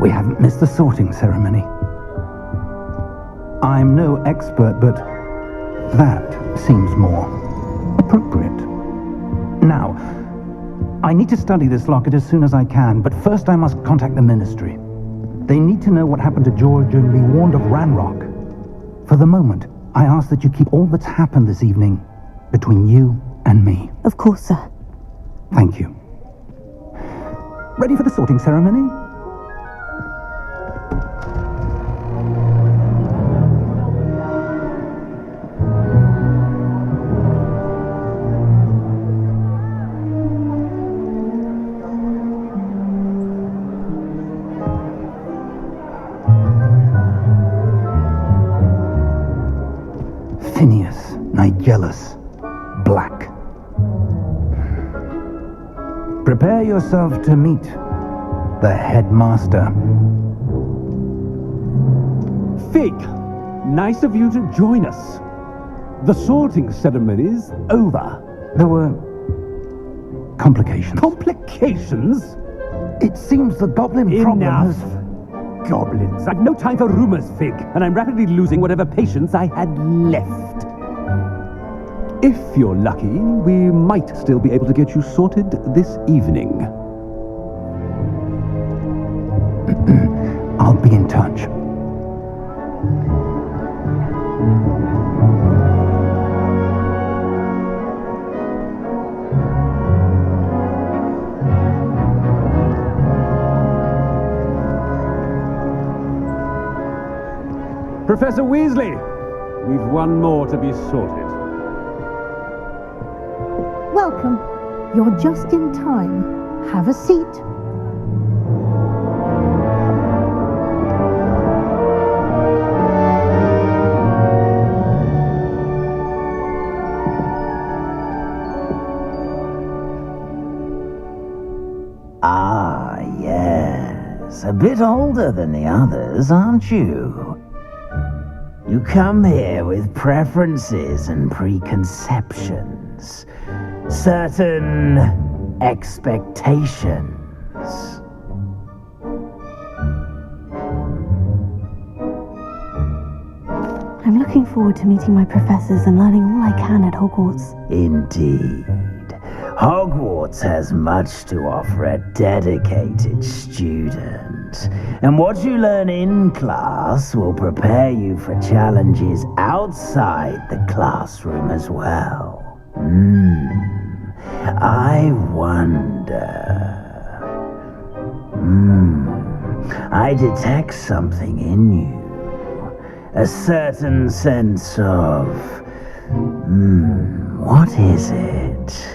We haven't missed the sorting ceremony. I'm no expert, but that seems more appropriate. Now, I need to study this locket as soon as I can, but first I must contact the Ministry. They need to know what happened to George and be warned of Ranrock. For the moment, I ask that you keep all that's happened this evening between you and me. Of course, sir. Thank you. Ready for the sorting ceremony? Phineas, Nigellus, Black. Prepare yourself to meet the headmaster. Fig, nice of you to join us. The sorting ceremony's over. There were complications. Complications? It seems the goblin problem Enough. has... Goblins. I've no time for rumors, Fig, and I'm rapidly losing whatever patience I had left. If you're lucky, we might still be able to get you sorted this evening. I'll be in touch. Professor Weasley, we've one more to be sorted. Welcome. You're just in time. Have a seat. Ah, yes. A bit older than the others, aren't you? You come here with preferences and preconceptions. Certain expectations. I'm looking forward to meeting my professors and learning all I can at Hogwarts. Indeed. Hogwarts has much to offer a dedicated student. And what you learn in class will prepare you for challenges outside the classroom as well. I wonder... I detect something in you. A certain sense of... what is it?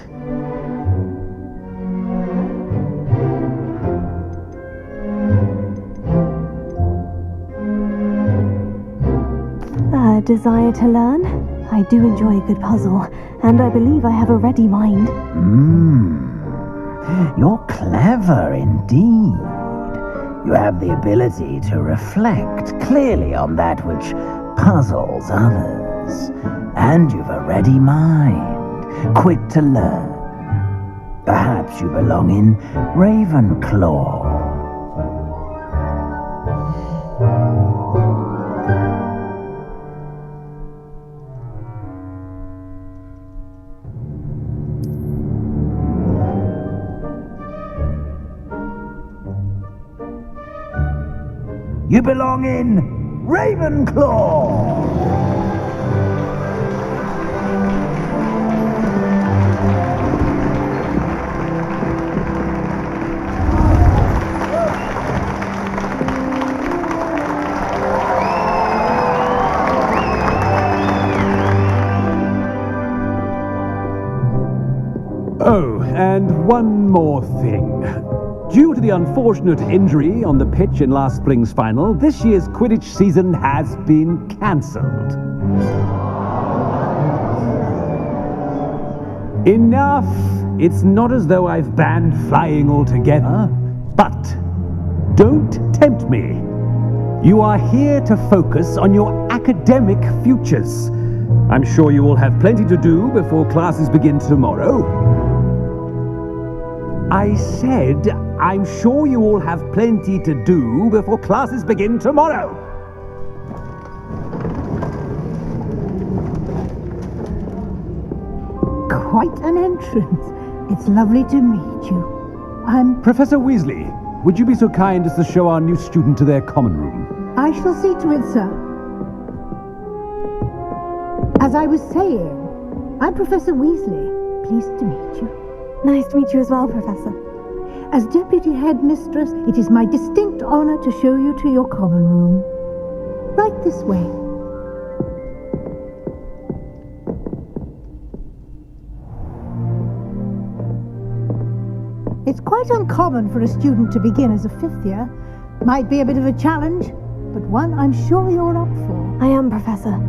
A desire to learn? I do enjoy a good puzzle, and I believe I have a ready mind. You're clever indeed. You have the ability to reflect clearly on that which puzzles others. And you've a ready mind, quick to learn. Perhaps you belong in Ravenclaw. You belong in Ravenclaw! Oh, and one more thing. Due to the unfortunate injury on the pitch in last spring's final, this year's Quidditch season has been cancelled. Enough! It's not as though I've banned flying altogether, but don't tempt me. You are here to focus on your academic futures. I'm sure you will have plenty to do before classes begin tomorrow. I said, I'm sure you all have plenty to do before classes begin tomorrow. Quite an entrance. It's lovely to meet you. Professor Weasley, would you be so kind as to show our new student to their common room? I shall see to it, sir. As I was saying, I'm Professor Weasley. Pleased to meet you. Nice to meet you as well, Professor. As Deputy Headmistress, it is my distinct honor to show you to your common room. Right this way. It's quite uncommon for a student to begin as a fifth year. Might be a bit of a challenge, but one I'm sure you're up for. I am, Professor.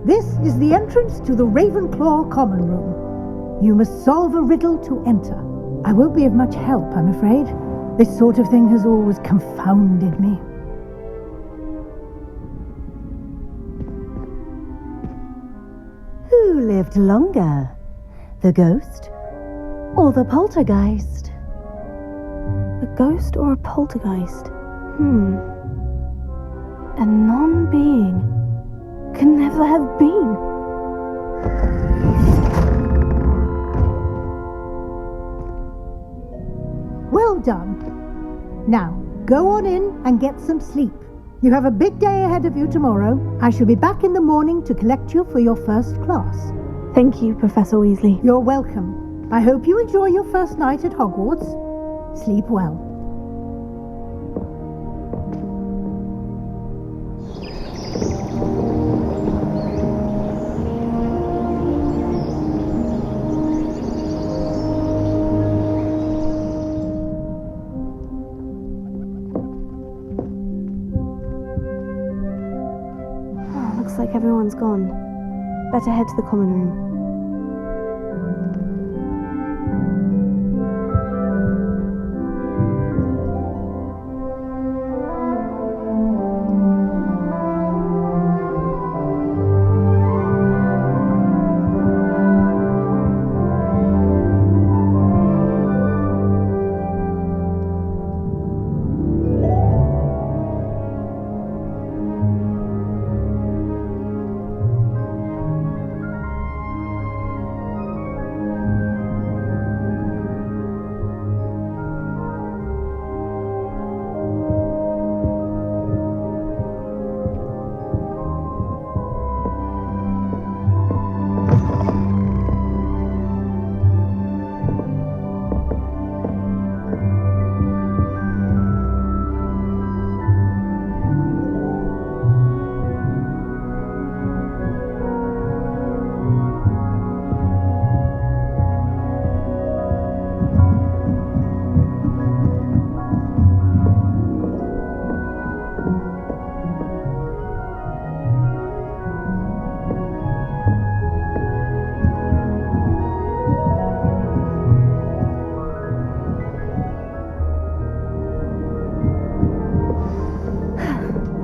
This is the entrance to the Ravenclaw Common Room. You must solve a riddle to enter. I won't be of much help, I'm afraid. This sort of thing has always confounded me. Who lived longer? The ghost or the poltergeist? A ghost or a poltergeist? A non-being can never have been. Well done. Now, go on in and get some sleep. You have a big day ahead of you tomorrow. I shall be back in the morning to collect you for your first class. Thank you, Professor Weasley. You're welcome. I hope you enjoy your first night at Hogwarts. Sleep well. Looks like everyone's gone. Better head to the common room.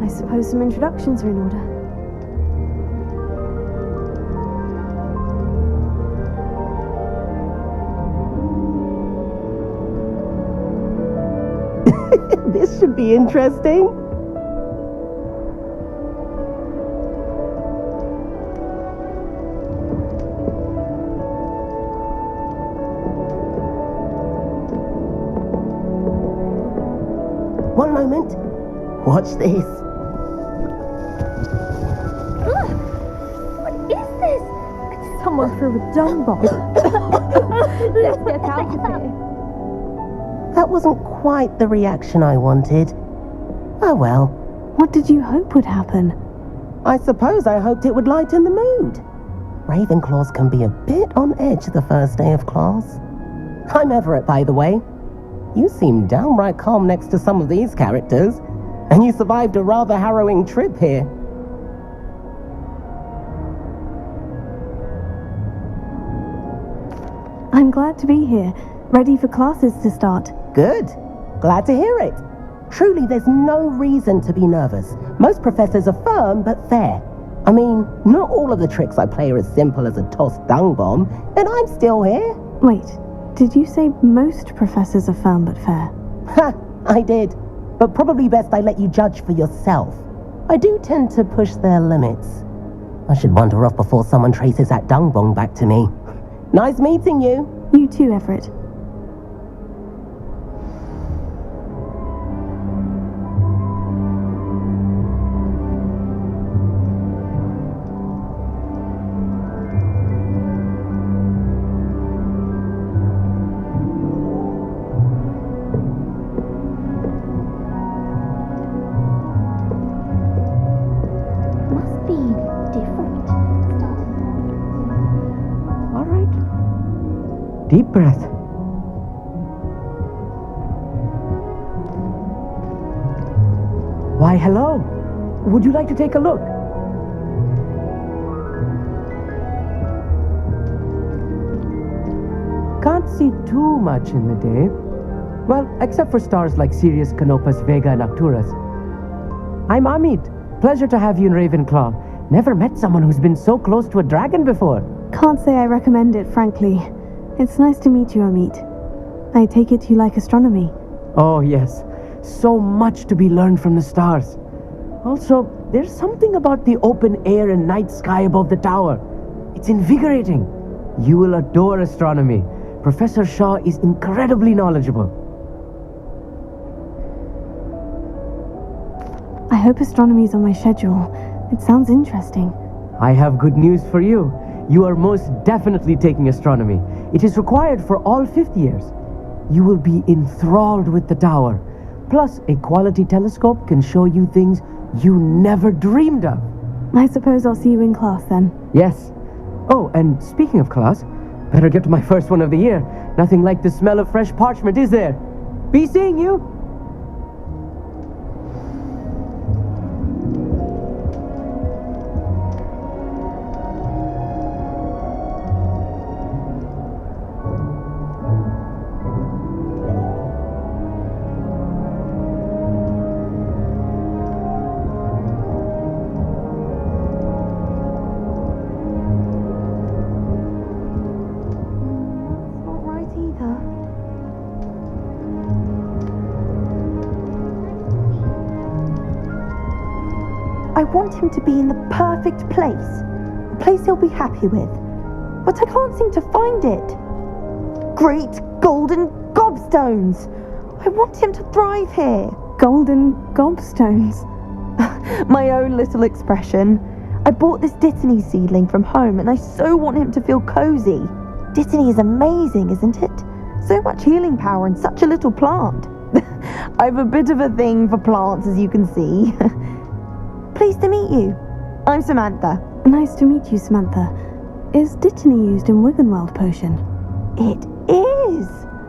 I suppose some introductions are in order. This should be interesting. One moment. Watch this. What is this? Someone threw a dung bomb. Let's get out of here. That wasn't quite the reaction I wanted. Oh well. What did you hope would happen? I suppose I hoped it would lighten the mood. Ravenclaws can be a bit on edge the first day of class. I'm Everett, by the way. You seem downright calm next to some of these characters, and you survived a rather harrowing trip here. I'm glad to be here, ready for classes to start. Good. Glad to hear it. Truly, there's no reason to be nervous. Most professors are firm but fair. I mean, not all of the tricks I play are as simple as a tossed dung bomb, and I'm still here. Wait, Did you say most professors are firm but fair? Ha! I did. But probably best I let you judge for yourself. I do tend to push their limits. I should wander off before someone traces that dung bong back to me. Nice meeting you. You too, Everett. Must be different. All right. Deep breath. Why, hello. Would you like to take a look? Can't see too much in the day. Well, except for stars like Sirius, Canopus, Vega, and Arcturus. I'm Amit. Pleasure to have you in Ravenclaw. Never met someone who's been so close to a dragon before. Can't say I recommend it, frankly. It's nice to meet you, Amit. I take it you like astronomy. Oh, yes. So much to be learned from the stars. Also, there's something about the open air and night sky above the tower. It's invigorating. You will adore astronomy. Professor Shaw is incredibly knowledgeable. I hope astronomy's on my schedule. It sounds interesting. I have good news for you. You are most definitely taking astronomy. It is required for all 5th years. You will be enthralled with the tower. Plus, a quality telescope can show you things you never dreamed of. I suppose I'll see you in class then. Yes. Oh, and speaking of class, better get to my first one of the year. Nothing like the smell of fresh parchment, is there? Be seeing you. I want him to be in the perfect place. A place he'll be happy with. But I can't seem to find it. Great golden gobstones! I want him to thrive here. Golden gobstones. My own little expression. I bought this Dittany seedling from home and I so want him to feel cozy. Dittany is amazing, isn't it? So much healing power in such a little plant. I've a bit of a thing for plants, as you can see. Pleased to meet you. I'm Samantha. Nice to meet you, Samantha. Is Dittany used in Wiggenweld potion? It is.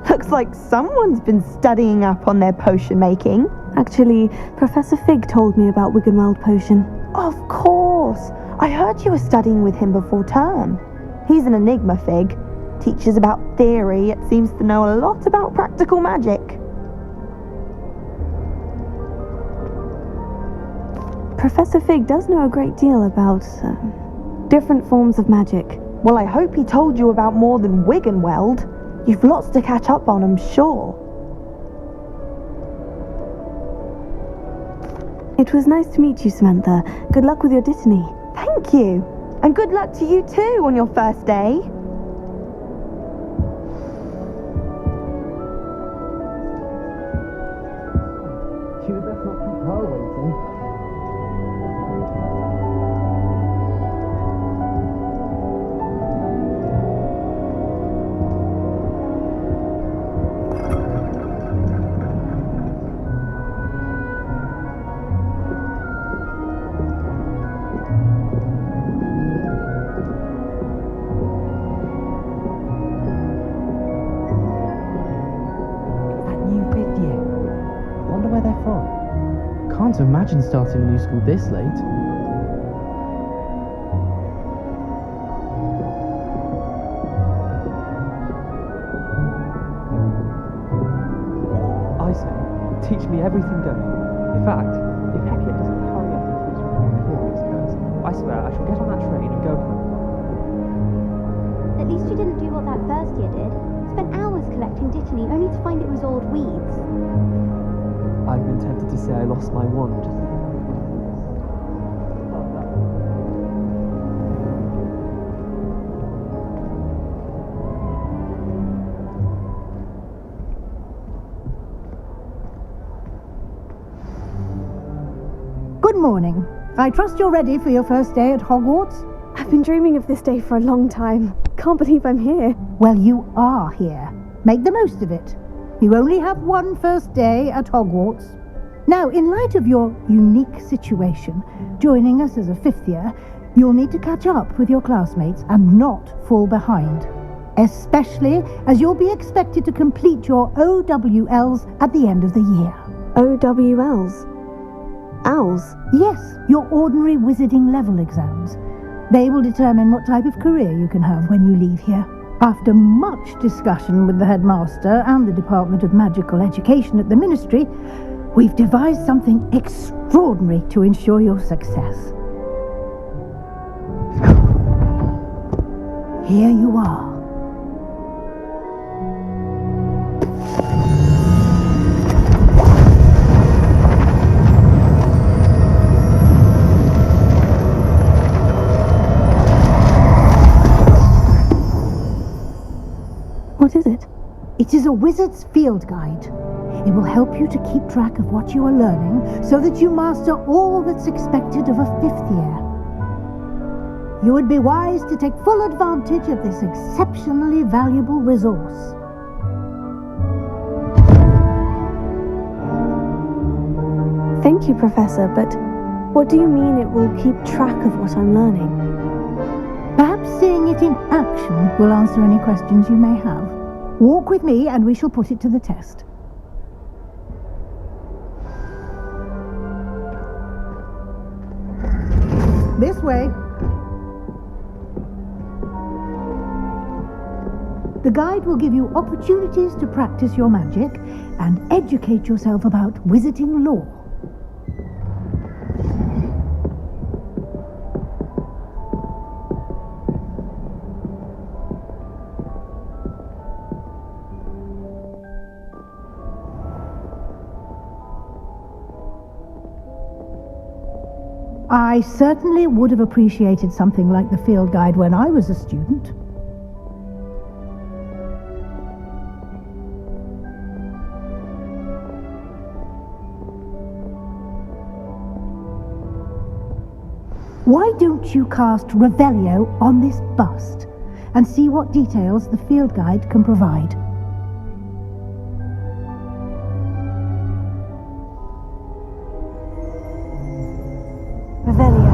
Looks like someone's been studying up on their potion making. Actually, Professor Fig told me about Wiggenweld potion. Of course. I heard you were studying with him before term. He's an enigma, Fig. Teaches about theory, yet seems to know a lot about practical magic. Professor Fig does know a great deal about different forms of magic. Well, I hope he told you about more than Wiggenweld. You've lots to catch up on, I'm sure. It was nice to meet you, Samantha. Good luck with your Dittany. Thank you. And good luck to you too on your first day. You best not keep her waiting. Can't imagine starting a new school this late. I say, teach me everything going. In fact, if Hecate doesn't hurry up and teach me the curious curse, I swear I shall get on that train and go home. At least you didn't do what that first year did. Spent hours collecting Dittany, only to find it was old weeds. I've been tempted to say I lost my wand. Good morning. I trust you're ready for your first day at Hogwarts? I've been dreaming of this day for a long time. Can't believe I'm here. Well, you are here. Make the most of it. You only have one first day at Hogwarts. Now, in light of your unique situation, joining us as a fifth year, you'll need to catch up with your classmates and not fall behind. Especially as you'll be expected to complete your OWLs at the end of the year. OWLs? Owls? Yes, your ordinary wizarding level exams. They will determine what type of career you can have when you leave here. After much discussion with the headmaster and the Department of Magical Education at the Ministry, we've devised something extraordinary to ensure your success. Here you are. What is it? It is a wizard's field guide. It will help you to keep track of what you are learning so that you master all that's expected of a fifth year. You would be wise to take full advantage of this exceptionally valuable resource. Thank you, Professor, but what do you mean it will keep track of what I'm learning? Perhaps seeing it in action will answer any questions you may have. Walk with me and we shall put it to the test. This way. The guide will give you opportunities to practice your magic and educate yourself about wizarding lore. I certainly would have appreciated something like the field guide when I was a student. Why don't you cast Revelio on this bust and see what details the field guide can provide? Revelio.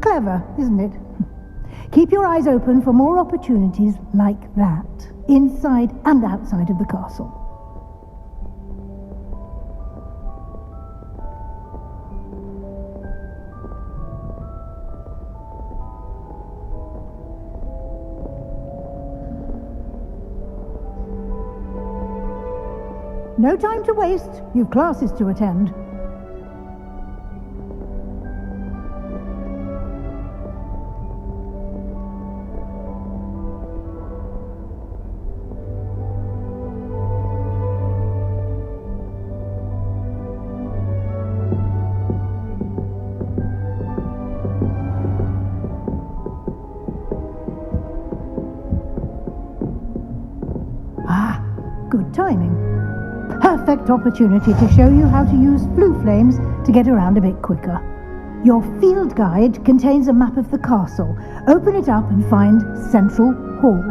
Clever, isn't it? Keep your eyes open for more opportunities like that, inside and outside of the castle. No time to waste. You've classes to attend. timing. Perfect opportunity to show you how to use flue flames to get around a bit quicker. Your field guide contains a map of the castle. Open it up and find Central Hall.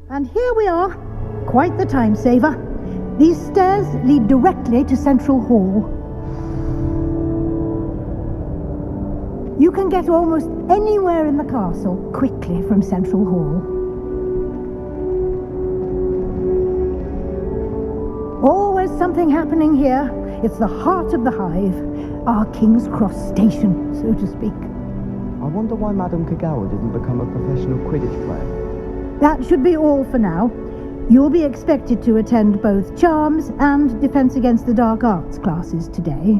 And here we are. Quite the time saver. These stairs lead directly to Central Hall. You can get almost anywhere in the castle quickly from Central Hall. Always something happening here. It's the heart of the hive. Our King's Cross station, so to speak. I wonder why Madame Kagawa didn't become a professional Quidditch player. That should be all for now. You'll be expected to attend both Charms and Defense Against the Dark Arts classes today.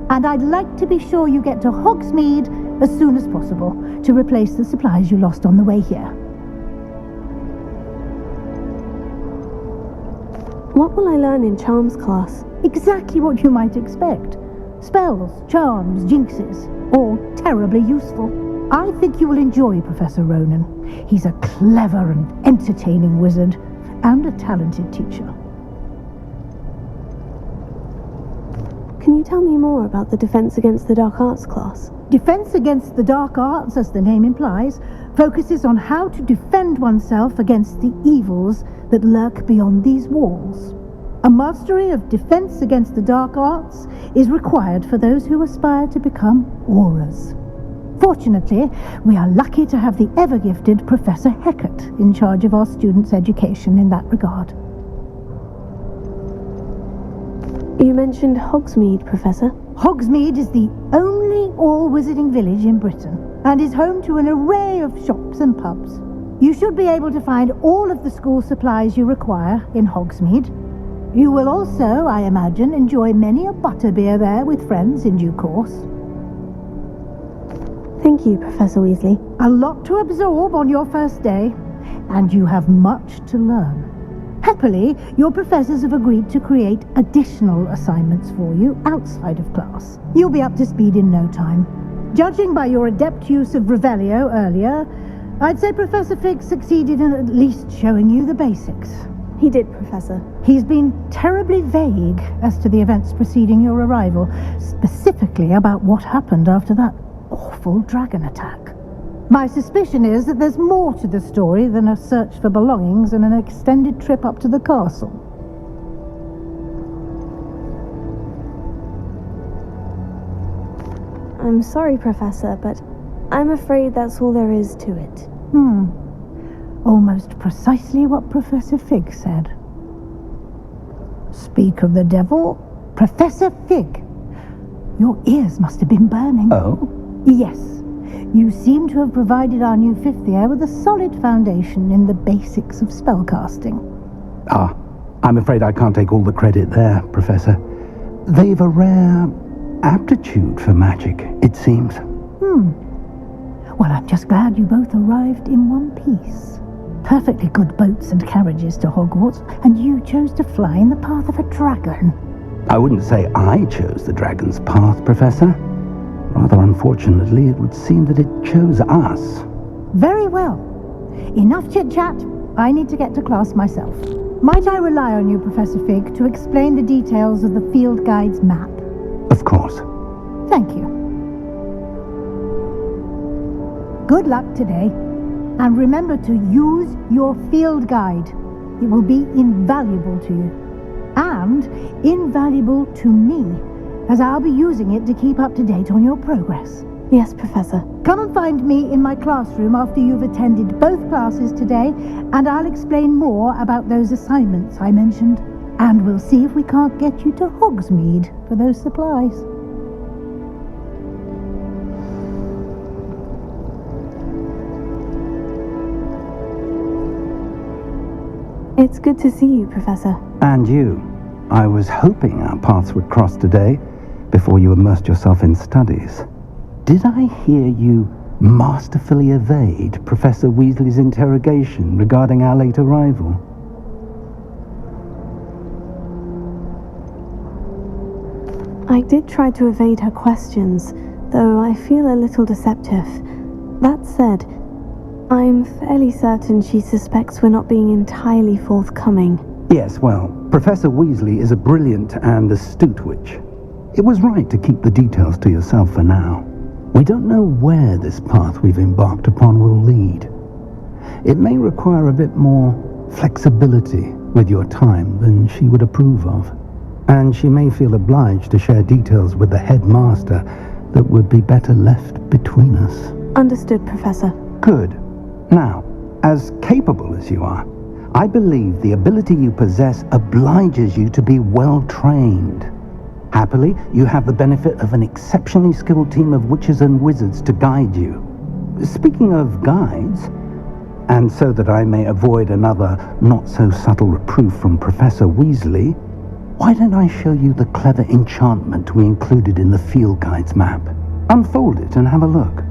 And I'd like to be sure you get to Hogsmeade as soon as possible to replace the supplies you lost on the way here. What will I learn in Charms class? Exactly what you might expect. Spells, charms, jinxes, all terribly useful. I think you will enjoy Professor Ronan. He's a clever and entertaining wizard, and a talented teacher. Can you tell me more about the Defense Against the Dark Arts class? Defense Against the Dark Arts, as the name implies, focuses on how to defend oneself against the evils that lurk beyond these walls. A mastery of Defense Against the Dark Arts is required for those who aspire to become Aurors. Fortunately, we are lucky to have the ever-gifted Professor Hecat in charge of our students' education in that regard. You mentioned Hogsmeade, Professor. Hogsmeade is the only all-wizarding village in Britain and is home to an array of shops and pubs. You should be able to find all of the school supplies you require in Hogsmeade. You will also, I imagine, enjoy many a butterbeer there with friends in due course. Thank you, Professor Weasley. A lot to absorb on your first day, and you have much to learn. Happily, your professors have agreed to create additional assignments for you outside of class. You'll be up to speed in no time. Judging by your adept use of Revelio earlier, I'd say Professor Fig succeeded in at least showing you the basics. He did, Professor. He's been terribly vague as to the events preceding your arrival, specifically about what happened after that awful dragon attack. My suspicion is that there's more to the story than a search for belongings and an extended trip up to the castle. I'm sorry, Professor, but I'm afraid that's all there is to it. Almost precisely what Professor Fig said. Speak of the devil, Professor Fig. Your ears must have been burning. Oh? Yes. You seem to have provided our new fifth year with a solid foundation in the basics of spellcasting. Ah, I'm afraid I can't take all the credit there, Professor. They've a rare aptitude for magic, it seems. Well, I'm just glad you both arrived in one piece. Perfectly good boats and carriages to Hogwarts, and you chose to fly in the path of a dragon. I wouldn't say I chose the dragon's path, Professor. Rather unfortunately, it would seem that it chose us. Very well. Enough chit-chat. I need to get to class myself. Might I rely on you, Professor Fig, to explain the details of the field guide's map? Of course. Thank you. Good luck today. And remember to use your field guide. It will be invaluable to you. And invaluable to me, as I'll be using it to keep up to date on your progress. Yes, Professor. Come and find me in my classroom after you've attended both classes today, and I'll explain more about those assignments I mentioned. And we'll see if we can't get you to Hogsmeade for those supplies. It's good to see you, Professor. And you. I was hoping our paths would cross today, before you immersed yourself in studies. Did I hear you masterfully evade Professor Weasley's interrogation regarding our late arrival? I did try to evade her questions, though I feel a little deceptive. That said, I'm fairly certain she suspects we're not being entirely forthcoming. Yes, well, Professor Weasley is a brilliant and astute witch. It was right to keep the details to yourself for now. We don't know where this path we've embarked upon will lead. It may require a bit more flexibility with your time than she would approve of. And she may feel obliged to share details with the headmaster that would be better left between us. Understood, Professor. Good. Now, as capable as you are, I believe the ability you possess obliges you to be well trained. Happily, you have the benefit of an exceptionally skilled team of witches and wizards to guide you. Speaking of guides, and so that I may avoid another not-so-subtle reproof from Professor Weasley, why don't I show you the clever enchantment we included in the field guide's map? Unfold it and have a look.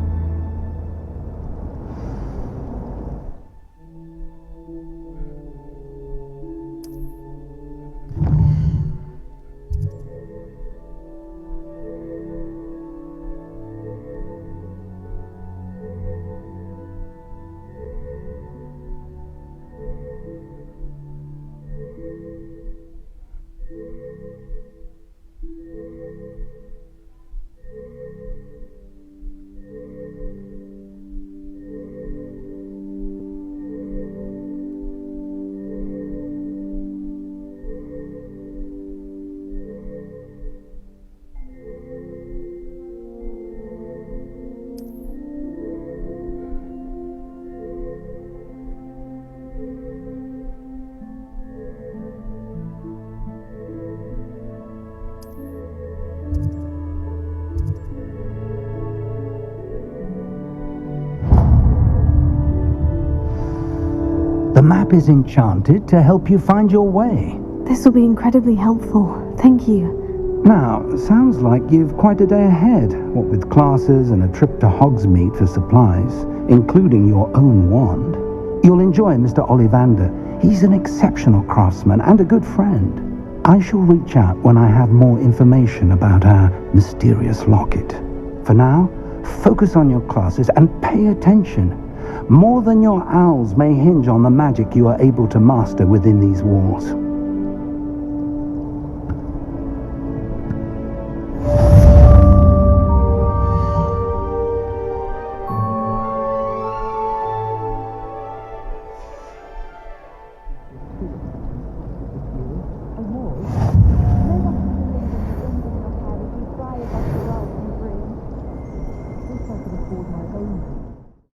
The map is enchanted to help you find your way. This will be incredibly helpful. Thank you. Now, sounds like you've quite a day ahead, what with classes and a trip to Hogsmeade for supplies, including your own wand. You'll enjoy Mr. Ollivander. He's an exceptional craftsman and a good friend. I shall reach out when I have more information about our mysterious locket. For now, focus on your classes and pay attention. More than your owls may hinge on the magic you are able to master within these walls. Wish I could afford my own.